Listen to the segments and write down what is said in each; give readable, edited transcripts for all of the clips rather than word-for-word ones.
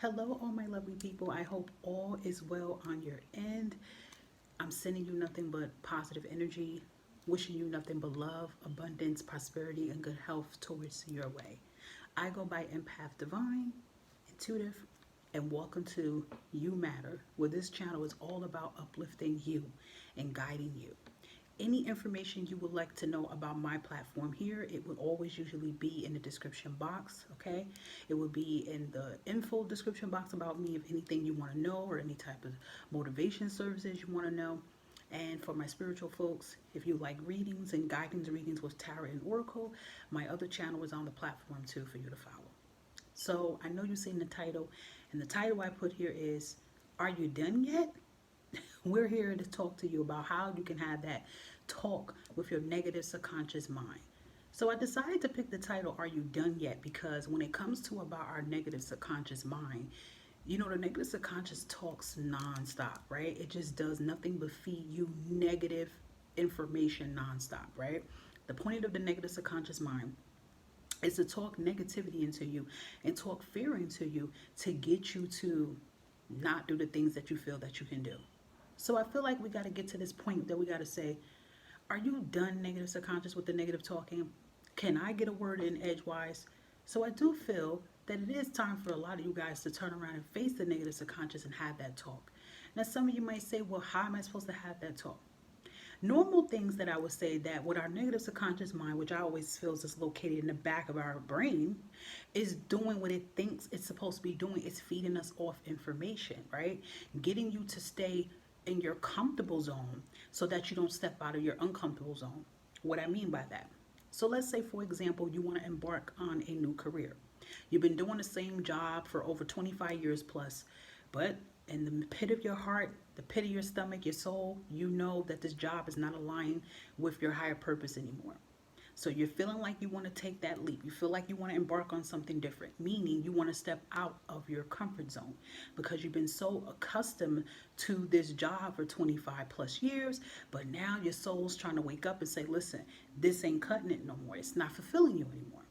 Hello, all my lovely people. I hope all is well on your end. I'm sending you nothing but positive energy, wishing you nothing but love, abundance, prosperity, and good health towards your way. I go by Empath Divine, Intuitive, and welcome to You Matter, where this channel is all about uplifting you and guiding you. Any information you would like to know about my platform here, it will always usually be in the description box, okay? It will be in the info description box about me if anything you want to know or any type of motivation services you want to know. And for my spiritual folks, if you like readings and guidance readings with Tarot and Oracle, my other channel is on the platform too for you to follow. So I know you've seen the title, and the title I put here is, Are You Done Yet? We're here to talk to you about how you can have that talk with your negative subconscious mind. So I decided to pick the title, Are You Done Yet? Because when it comes to about our negative subconscious mind, the negative subconscious talks nonstop, right? It just does nothing but feed you negative information nonstop, right? The point of the negative subconscious mind is to talk negativity into you and talk fear into you to get you to not do the things that you feel that you can do. So I feel like we got to get to this point that we got to say, are you done negative subconscious with the negative talking? Can I get a word in edgewise? So I do feel that it is time for a lot of you guys to turn around and face the negative subconscious and have that talk. Now some of you might say, well, how am I supposed to have that talk? Normal things that I would say that with our negative subconscious mind, which I always feel is located in the back of our brain, is doing what it thinks it's supposed to be doing. It's feeding us off information, right? Getting you to stay in your comfortable zone so that you don't step out of your uncomfortable zone. What I mean by that. So let's say, for example, you want to embark on a new career. You've been doing the same job for over 25 years plus, but in the pit of your heart, the pit of your stomach, your soul, you know that this job is not aligned with your higher purpose anymore. So you're feeling like you want to take that leap. You feel like you want to embark on something different, meaning you want to step out of your comfort zone because you've been so accustomed to this job for 25 plus years. But now your soul's trying to wake up and say, listen, this ain't cutting it no more. It's not fulfilling you anymore.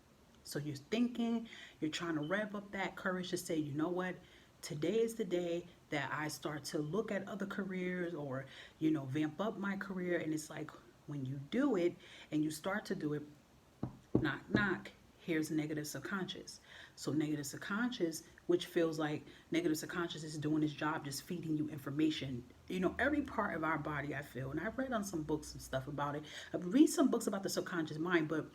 So you're thinking, you're trying to rev up that courage to say, you know what? Today is the day that I start to look at other careers or, vamp up my career. And it's like, when you do it and you start to do it, knock, knock, here's negative subconscious. So negative subconscious, which feels like negative subconscious is doing its job, just feeding you information. Every part of our body, I feel, and I've read on some books and stuff about it. I've read some books about the subconscious mind, but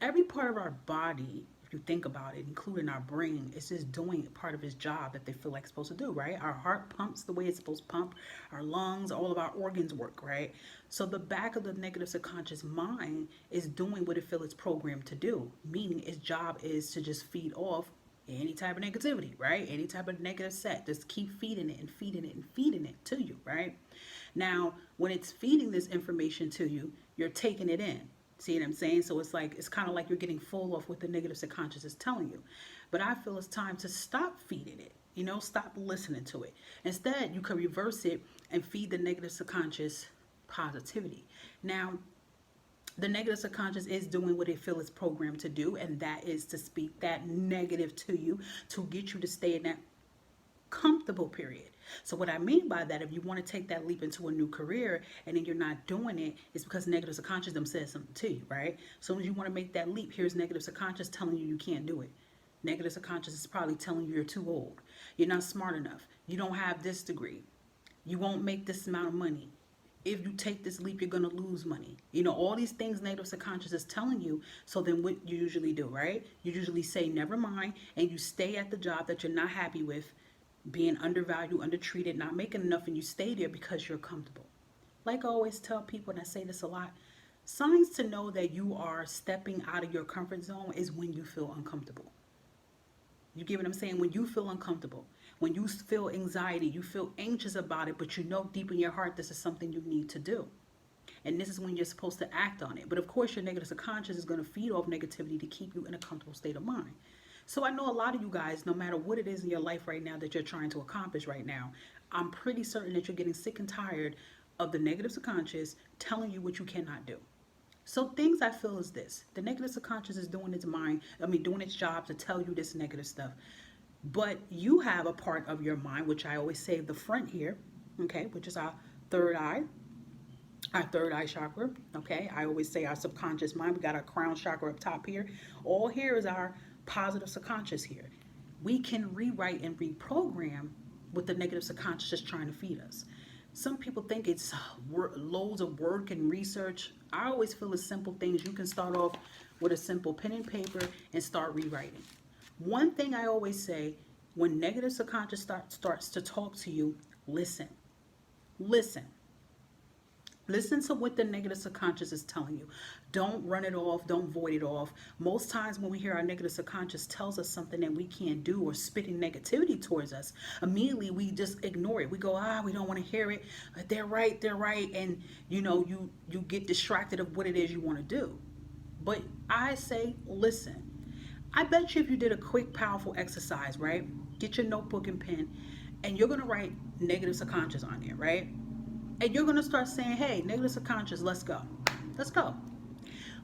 every part of our body, if you think about it, including our brain, is just doing part of its job that they feel like it's supposed to do, right? Our heart pumps the way it's supposed to pump, our lungs, all of our organs work, right? So the back of the negative subconscious mind is doing what it feels it's programmed to do, meaning its job is to just feed off any type of negativity, right? Any type of negative set, just keep feeding it and feeding it and feeding it to you, right? Now, when it's feeding this information to you, you're taking it in. See what I'm saying? So it's kind of like you're getting full of what the negative subconscious is telling you. But I feel it's time to stop feeding it. Stop listening to it. Instead, you can reverse it and feed the negative subconscious positivity. Now, the negative subconscious is doing what it feels it's programmed to do, and that is to speak that negative to you to get you to stay in that comfortable period. So what I mean by that, if you want to take that leap into a new career and then you're not doing it, it's because negative subconscious them says something to you, right? So when you want to make that leap, here's negative subconscious telling you can't do it. Negative subconscious is probably telling you you're too old. You're not smart enough. You don't have this degree. You won't make this amount of money. If you take this leap, you're going to lose money. All these things negative subconscious is telling you. So then what you usually do, right? You usually say, never mind, and you stay at the job that you're not happy with, being undervalued, undertreated, not making enough, and you stay there because you're comfortable. Like I always tell people, and I say this a lot, signs to know that you are stepping out of your comfort zone is when you feel uncomfortable. You get what I'm saying? When you feel uncomfortable, when you feel anxiety, you feel anxious about it, but you know deep in your heart this is something you need to do. And this is when you're supposed to act on it. But of course, your negative subconscious is going to feed off negativity to keep you in a comfortable state of mind. So I know a lot of you guys, no matter what it is in your life right now that you're trying to accomplish right now, I'm pretty certain that you're getting sick and tired of the negative subconscious telling you what you cannot do. So things I feel is this. The negative subconscious is doing its job to tell you this negative stuff. But you have a part of your mind, which I always say the front here, okay, which is third eye, our third eye chakra, okay? I always say our subconscious mind. We got our crown chakra up top here. All here is our positive subconscious here. We can rewrite and reprogram what the negative subconscious is trying to feed us. Some people think it's loads of work and research. I always feel it's simple things. You can start off with a simple pen and paper and start rewriting. One thing I always say, when negative subconscious starts to talk to you, listen. Listen. Listen to what the negative subconscious is telling you. Don't run it off. Don't void it off. Most times when we hear our negative subconscious tells us something that we can't do or spitting negativity towards us, immediately we just ignore it. We go, we don't want to hear it. They're right. They're right. And you get distracted of what it is you want to do. But I say, listen. I bet you if you did a quick, powerful exercise, right? Get your notebook and pen, and you're going to write negative subconscious on there, right? And you're going to start saying, hey, negative subconscious, let's go. Let's go.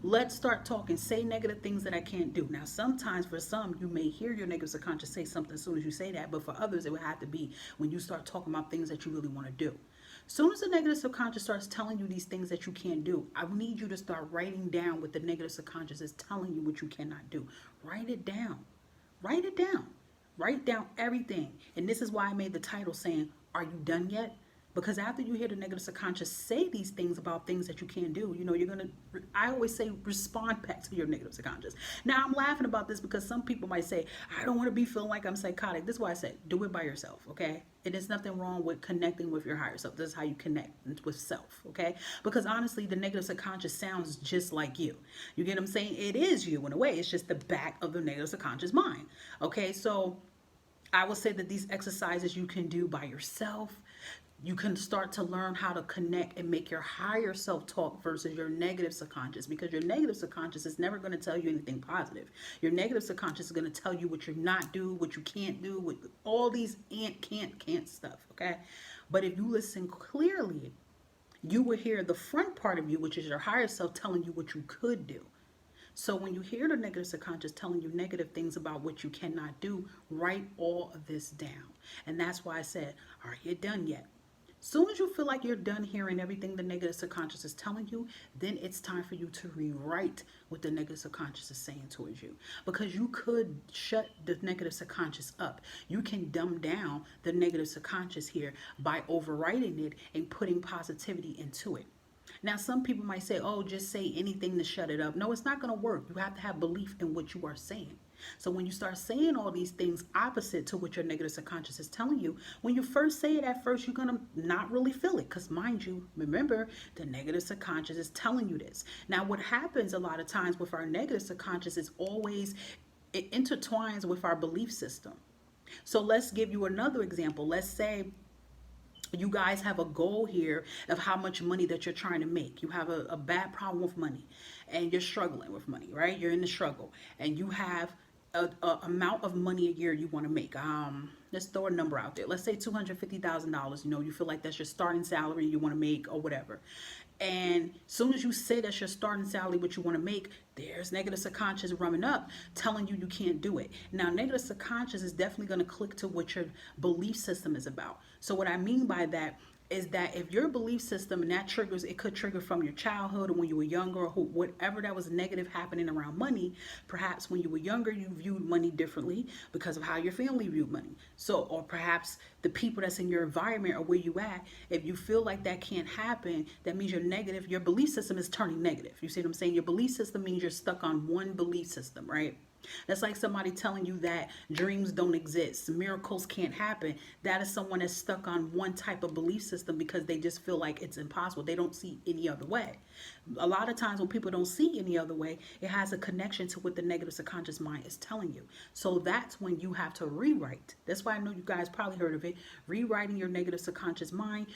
Let's start talking. Say negative things that I can't do. Now, sometimes for some, you may hear your negative subconscious say something as soon as you say that. But for others, it would have to be when you start talking about things that you really want to do. As soon as the negative subconscious starts telling you these things that you can't do, I need you to start writing down what the negative subconscious is telling you what you cannot do. Write it down. Write it down. Write down everything. And this is why I made the title saying, are you done yet? Because after you hear the negative subconscious say these things about things that you can't do, you're going to, I always say, respond back to your negative subconscious. Now, I'm laughing about this because some people might say, I don't want to be feeling like I'm psychotic. This is why I say, do it by yourself, okay? And there's nothing wrong with connecting with your higher self. This is how you connect with self, okay? Because honestly, the negative subconscious sounds just like you. You get what I'm saying? It is you in a way. It's just the back of the negative subconscious mind, okay? So I will say that these exercises you can do by yourself. You can start to learn how to connect and make your higher self talk versus your negative subconscious, because your negative subconscious is never going to tell you anything positive. Your negative subconscious is going to tell you what you're not do, what you can't do, with all these can't stuff, okay? But if you listen clearly, you will hear the front part of you, which is your higher self, telling you what you could do. So when you hear the negative subconscious telling you negative things about what you cannot do, write all of this down. And that's why I said, are you done yet? Soon as you feel like you're done hearing everything the negative subconscious is telling you, then it's time for you to rewrite what the negative subconscious is saying towards you. Because you could shut the negative subconscious up. You can dumb down the negative subconscious here by overwriting it and putting positivity into it. Now, some people might say, oh, just say anything to shut it up. No, it's not going to work. You have to have belief in what you are saying. So when you start saying all these things opposite to what your negative subconscious is telling you, when you first say it at first, you're going to not really feel it. Because mind you, remember, the negative subconscious is telling you this. Now, what happens a lot of times with our negative subconscious is always, it intertwines with our belief system. So let's give you another example. Let's say you guys have a goal here of how much money that you're trying to make. You have a bad problem with money and you're struggling with money, right? You're in the struggle and you have a amount of money a year you want to make. Let's throw a number out there. Let's say $250,000. You feel like that's your starting salary you want to make or whatever. And as soon as you say that's your starting salary, what you want to make, there's negative subconscious running up telling you can't do it. Now, negative subconscious is definitely going to click to what your belief system is about. So what I mean by that is that if your belief system, and that triggers, it could trigger from your childhood or when you were younger, or whatever that was negative happening around money. Perhaps when you were younger, you viewed money differently because of how your family viewed money. So, or perhaps the people that's in your environment or where you at, if you feel like that can't happen, that means your belief system is turning negative. You see what I'm saying? Your belief system means you're stuck on one belief system, right? That's like somebody telling you that dreams don't exist, miracles can't happen. That is someone that's stuck on one type of belief system because they just feel like it's impossible. They don't see any other way. A lot of times when people don't see any other way, it has a connection to what the negative subconscious mind is telling you. So that's when you have to rewrite. That's why I know you guys probably heard of it. Rewriting your negative subconscious mind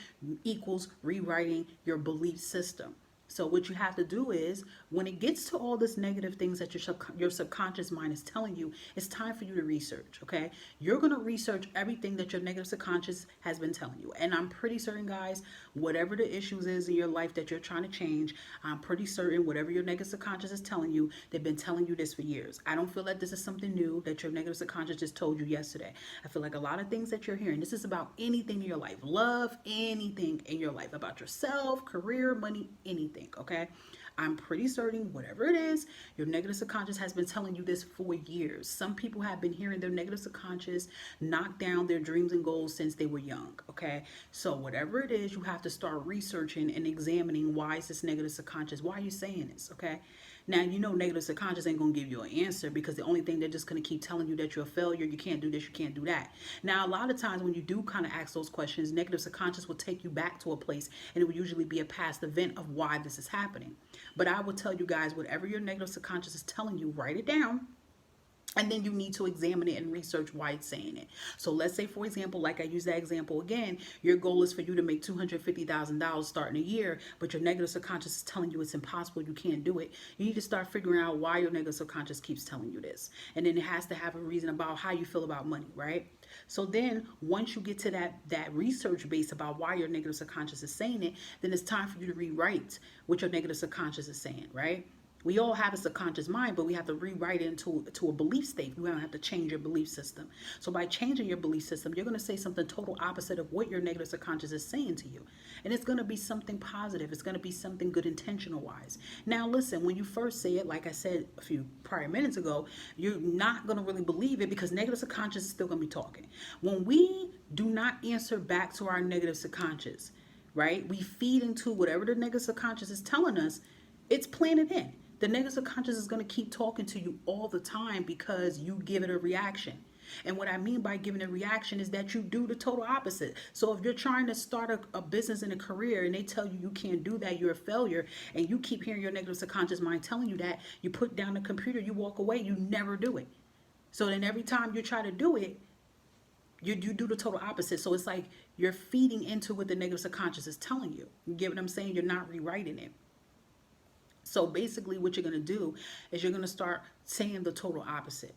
equals rewriting your belief system. So what you have to do is, when it gets to all this negative things that your subconscious mind is telling you, it's time for you to research. Okay, you're gonna research everything that your negative subconscious has been telling you, and I'm pretty certain, guys, whatever the issues is in your life that you're trying to change, I'm pretty certain whatever your negative subconscious is telling you, they've been telling you this for years. I don't feel that this is something new that your negative subconscious just told you yesterday. I feel like a lot of things that you're hearing, this is about anything in your life, love, anything in your life, about yourself, career, money, anything. Okay, I'm pretty certain whatever it is, your negative subconscious has been telling you this for years. Some people have been hearing their negative subconscious knock down their dreams and goals since they were young. Okay, so whatever it is, you have to start researching and examining, why is this negative subconscious, why are you saying this? Okay, now you know negative subconscious ain't gonna give you an answer, because the only thing they're just gonna keep telling you that you're a failure, you can't do this, you can't do that. Now a lot of times when you do kind of ask those questions, negative subconscious will take you back to a place, and it will usually be a past event of why this is happening. But I will tell you guys, whatever your negative subconscious is telling you, write it down, and then you need to examine it and research why it's saying it. So let's say, for example, like I use that example again, your goal is for you to make $250,000 starting a year, but your negative subconscious is telling you it's impossible, you can't do it. You need to start figuring out why your negative subconscious keeps telling you this. And then it has to have a reason about how you feel about money, right? So then once you get to that research base about why your negative subconscious is saying it, then it's time for you to rewrite what your negative subconscious is saying, right? We all have a subconscious mind, but we have to rewrite it into a belief state. You don't have to change your belief system. So by changing your belief system, you're going to say something total opposite of what your negative subconscious is saying to you. And it's going to be something positive. It's going to be something good intentional wise. Now, listen, when you first say it, like I said a few prior minutes ago, you're not going to really believe it, because negative subconscious is still going to be talking. When we do not answer back to our negative subconscious, right? We feed into whatever the negative subconscious is telling us, it's planted in. The negative subconscious is going to keep talking to you all the time because you give it a reaction. And what I mean by giving a reaction is that you do the total opposite. So if you're trying to start a business and a career, and they tell you you can't do that, you're a failure, and you keep hearing your negative subconscious mind telling you that, you put down the computer, you walk away, you never do it. So then every time you try to do it, you do the total opposite. So it's like you're feeding into what the negative subconscious is telling you. You get what I'm saying? You're not rewriting it. So basically what you're going to do is you're going to start saying the total opposite.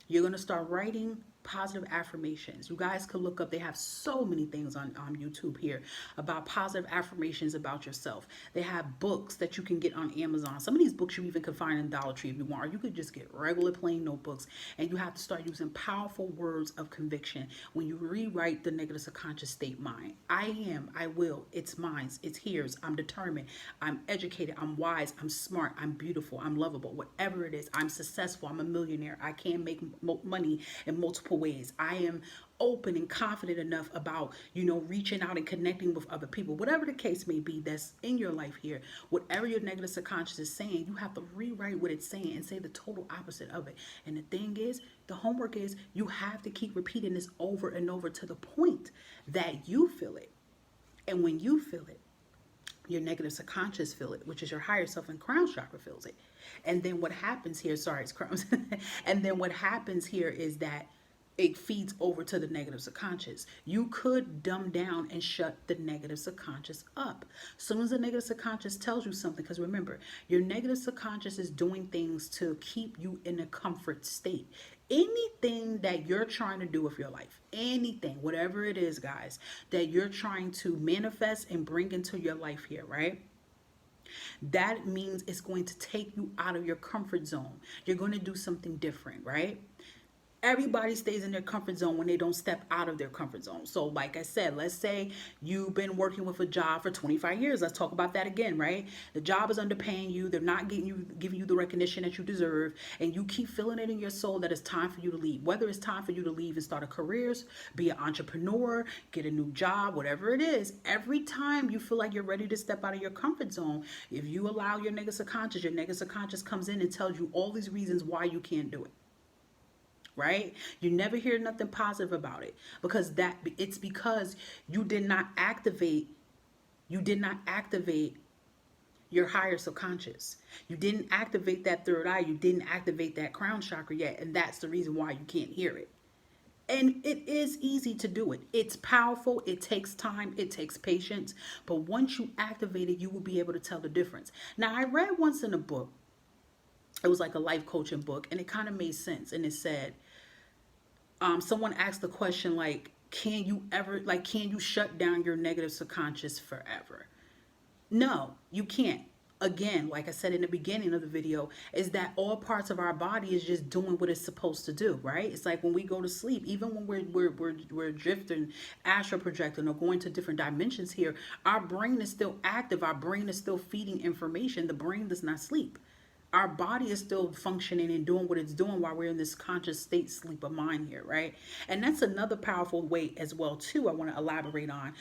You're going to start writing positive affirmations. You guys could look up, they have so many things on YouTube here about positive affirmations about yourself. They have books that you can get on Amazon. Some of these books you even can find in Dollar Tree if you want, or you could just get regular plain notebooks, and you have to start using powerful words of conviction when you rewrite the negative subconscious state mind. I am, I will, it's mine, it's hers, I'm determined, I'm educated, I'm wise, I'm smart, I'm beautiful, I'm lovable, whatever it is, I'm successful, I'm a millionaire, I can make money in multiple ways. I am open and confident enough about, reaching out and connecting with other people. Whatever the case may be that's in your life here, whatever your negative subconscious is saying, you have to rewrite what it's saying and say the total opposite of it. And the thing is, the homework is, you have to keep repeating this over and over to the point that you feel it. And when you feel it, your negative subconscious feel it, which is your higher self, and crown chakra feels it. And then what happens here, sorry, it's crowns. And then what happens here is that it feeds over to the negative subconscious. You could dumb down and shut the negative subconscious up. As soon as the negative subconscious tells you something, because remember, your negative subconscious is doing things to keep you in a comfort state. Anything that you're trying to do with your life, anything, whatever it is, guys, that you're trying to manifest and bring into your life here, right? That means it's going to take you out of your comfort zone. You're going to do something different, right? Everybody stays in their comfort zone when they don't step out of their comfort zone. So like I said, let's say you've been working with a job for 25 years. Let's talk about that again, right? The job is underpaying you. They're not giving you the recognition that you deserve. And you keep feeling it in your soul that it's time for you to leave. Whether it's time for you to leave and start a career, be an entrepreneur, get a new job, whatever it is. Every time you feel like you're ready to step out of your comfort zone, if you allow your negative subconscious comes in and tells you all these reasons why you can't do it. Right? You never hear nothing positive about it, because it's because you did not activate your higher subconscious. You didn't activate that third eye. You didn't activate that crown chakra yet, and that's the reason why you can't hear it. And it is easy to do it. It's powerful. It takes time. It takes patience. But once you activate it, you will be able to tell the difference. Now, I read once in a book, it was like a life coaching book, and it kind of made sense. And it said, someone asked the question, like, can you shut down your negative subconscious forever? No, you can't. Again, like I said in the beginning of the video, is that all parts of our body is just doing what it's supposed to do, right? It's like when we go to sleep, even when we're drifting, astral projecting, or going to different dimensions here, our brain is still active. Our brain is still feeding information. The brain does not sleep. Our body is still functioning and doing what it's doing while we're in this conscious state sleep of mind here, right? And that's another powerful way as well too I want to elaborate on.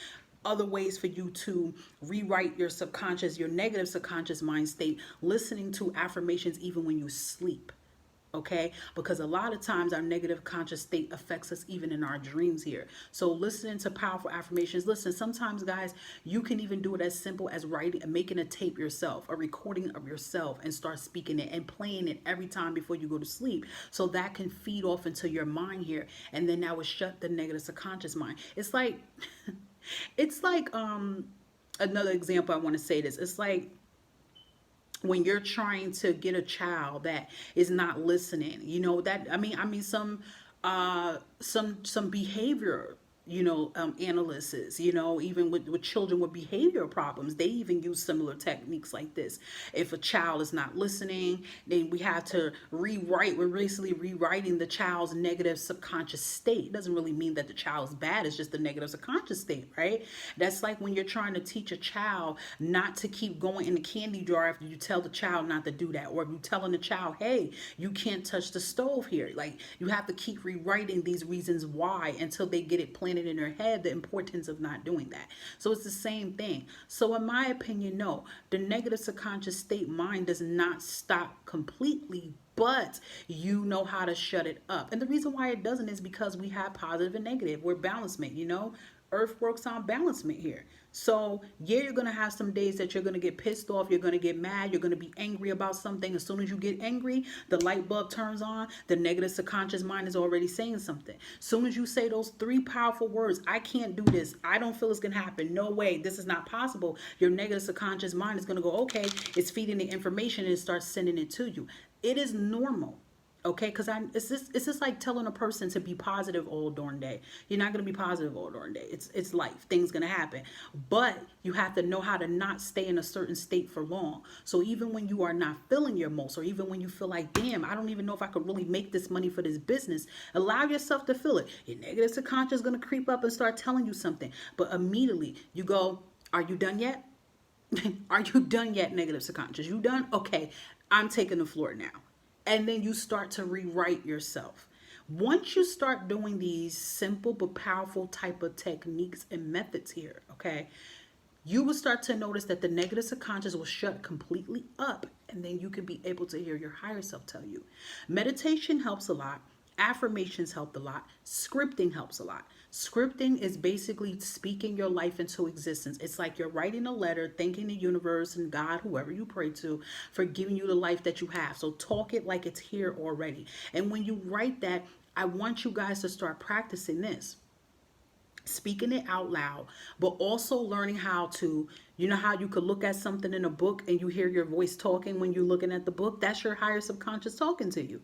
Other ways for you to rewrite your subconscious, your negative subconscious mind state, listening to affirmations even when you sleep. Okay, because a lot of times our negative conscious state affects us even in our dreams here. So listening to powerful affirmations. Listen, sometimes guys, you can even do it as simple as writing, making a tape yourself, a recording of yourself, and start speaking it and playing it every time before you go to sleep, so that can feed off into your mind here, and then that will shut the negative subconscious mind. It's like it's like another example I want to say this. It's like when you're trying to get a child that is not listening, that I mean some behavior, analysis, even with children with behavioral problems, they even use similar techniques like this. If a child is not listening, then we have to we're basically rewriting the child's negative subconscious state. It doesn't really mean that the child is bad, it's just the negative subconscious state, right? That's like when you're trying to teach a child not to keep going in the candy jar after you tell the child not to do that, or if you're telling the child, hey, you can't touch the stove here. Like, you have to keep rewriting these reasons why until they get it planted in their head, the importance of not doing that. So it's the same thing. So in my opinion, no, the negative subconscious state mind does not stop completely, but you know how to shut it up. And the reason why it doesn't is because we have positive and negative. We're balancement, Earth works on balancement here. So yeah, you're going to have some days that you're going to get pissed off, you're going to get mad, you're going to be angry about something. As soon as you get angry, the light bulb turns on, the negative subconscious mind is already saying something. As soon as you say those three powerful words, I can't do this, I don't feel it's going to happen, no way, this is not possible, your negative subconscious mind is going to go, okay, it's feeding the information and it starts sending it to you. It is normal. Okay, because it's just like telling a person to be positive all darn day. You're not going to be positive all darn day. It's life. Things going to happen. But you have to know how to not stay in a certain state for long. So even when you are not feeling your most, or even when you feel like, damn, I don't even know if I could really make this money for this business, allow yourself to feel it. Your negative subconscious is going to creep up and start telling you something. But immediately you go, are you done yet? Are you done yet, negative subconscious? You done? Okay, I'm taking the floor now. And then you start to rewrite yourself. Once you start doing these simple but powerful type of techniques and methods here, okay, you will start to notice that the negative subconscious will shut completely up, and then you can be able to hear your higher self tell you. Meditation helps a lot. Affirmations help a lot. Scripting helps a lot. Scripting is basically speaking your life into existence. It's like you're writing a letter, thanking the universe and God, whoever you pray to, for giving you the life that you have. So talk it like it's here already. And when you write that, I want you guys to start practicing this. Speaking it out loud, but also learning how to, how you could look at something in a book and you hear your voice talking when you're looking at the book? That's your higher subconscious talking to you.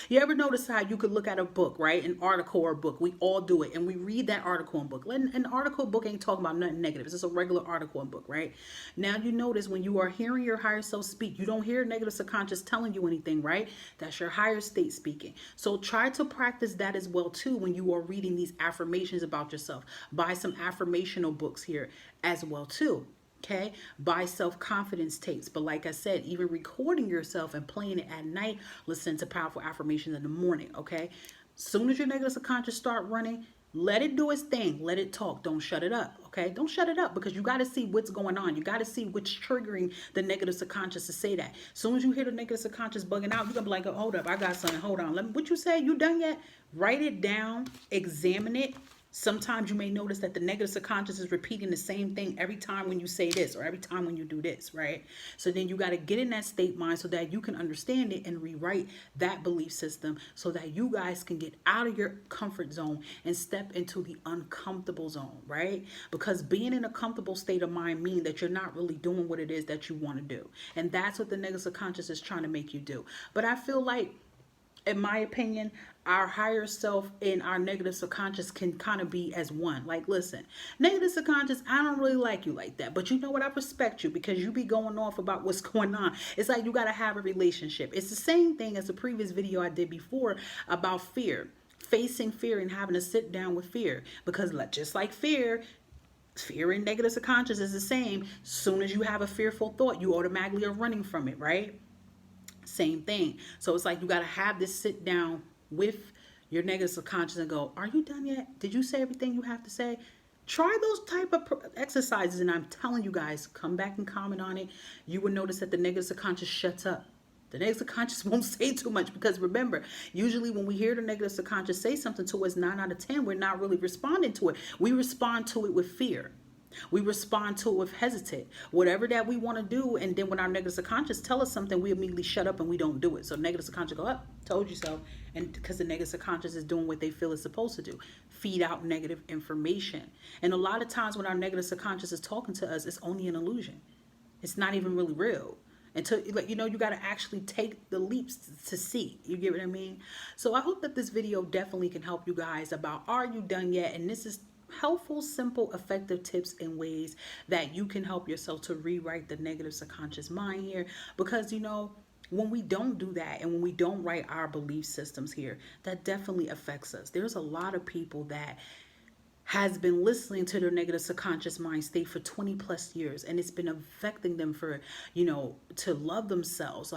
You ever notice how you could look at a book, right? An article or a book. We all do it. And we read that article and book. An article book ain't talking about nothing negative. It's just a regular article and book, right? Now you notice when you are hearing your higher self speak, you don't hear negative subconscious telling you anything, right? That's your higher state speaking. So try to practice that as well too when you are reading these affirmations about yourself. Buy some affirmational books here as well too. Okay, buy self-confidence tapes. But like I said, even recording yourself and playing it at night, listen to powerful affirmations in the morning. Okay, soon as your negative subconscious start running, let it do its thing. Let it talk. Don't shut it up. Okay, don't shut it up, because you got to see what's going on. You got to see what's triggering the negative subconscious to say that. As soon as you hear the negative subconscious bugging out, you're gonna be like, oh, hold up, I got something. Hold on. What you say? You done yet? Write it down. Examine it. Sometimes you may notice that the negative subconscious is repeating the same thing every time when you say this or every time when you do this, right? So then you got to get in that state mind so that you can understand it and rewrite that belief system so that you guys can get out of your comfort zone and step into the uncomfortable zone, right? Because being in a comfortable state of mind means that you're not really doing what it is that you want to do. And that's what the negative subconscious is trying to make you do. But I feel like, in my opinion, our higher self and our negative subconscious can kind of be as one. Like, listen, negative subconscious, I don't really like you like that. But you know what? I respect you because you be going off about what's going on. It's like you got to have a relationship. It's the same thing as the previous video I did before about fear. Facing fear and having to sit down with fear. Because just like fear and negative subconscious is the same. As soon as you have a fearful thought, you automatically are running from it, right? Same thing. So it's like you got to have this sit down with your negative subconscious and go, are you done yet? Did you say everything you have to say? Try those type of exercises, and I'm telling you guys, come back and comment on it. You will notice that the negative subconscious shuts up. The negative subconscious won't say too much because remember, usually when we hear the negative subconscious say something to us, 9 out of 10, we're not really responding to it. We respond to it with fear. We respond to it with hesitate. Whatever that we want to do, and then when our negative subconscious tell us something, we immediately shut up and we don't do it. So negative subconscious go up, told you so. And because the negative subconscious is doing what they feel it's supposed to do, feed out negative information. And a lot of times when our negative subconscious is talking to us, it's only an illusion. It's not even really real. Until, like, you got to actually take the leaps to see. You get what I mean? So I hope that this video definitely can help you guys about, are you done yet? And this is helpful, simple, effective tips and ways that you can help yourself to rewrite the negative subconscious mind here. Because, when we don't do that and when we don't write our belief systems here, that definitely affects us. There's a lot of people that has been listening to their negative subconscious mind state for 20 plus years, and it's been affecting them for, to love themselves,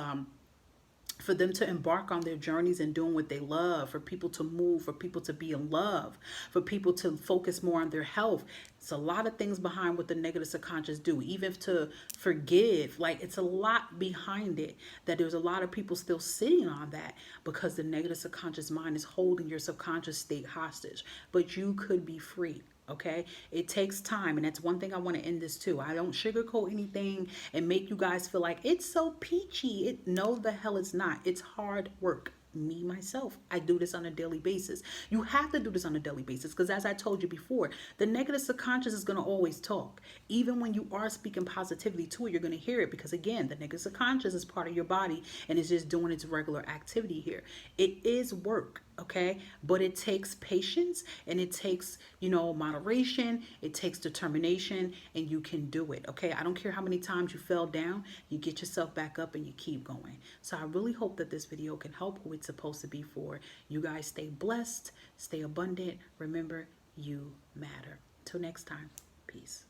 for them to embark on their journeys and doing what they love, for people to move, for people to be in love, for people to focus more on their health. It's a lot of things behind what the negative subconscious do, even to forgive. Like, it's a lot behind it that there's a lot of people still sitting on that because the negative subconscious mind is holding your subconscious state hostage. But you could be free. Okay, it takes time, and that's one thing I want to end this too. I don't sugarcoat anything and make you guys feel like it's so peachy. No, the hell it's not. It's hard work. Me, myself, I do this on a daily basis. You have to do this on a daily basis because, as I told you before, the negative subconscious is going to always talk. Even when you are speaking positivity to it, you're going to hear it because, again, the negative subconscious is part of your body and it's just doing its regular activity here. It is work. Okay, but it takes patience and it takes, moderation. It takes determination, and you can do it. Okay, I don't care how many times you fell down, you get yourself back up and you keep going. So I really hope that this video can help who it's supposed to be for. You guys stay blessed, stay abundant. Remember, you matter. Till next time, peace.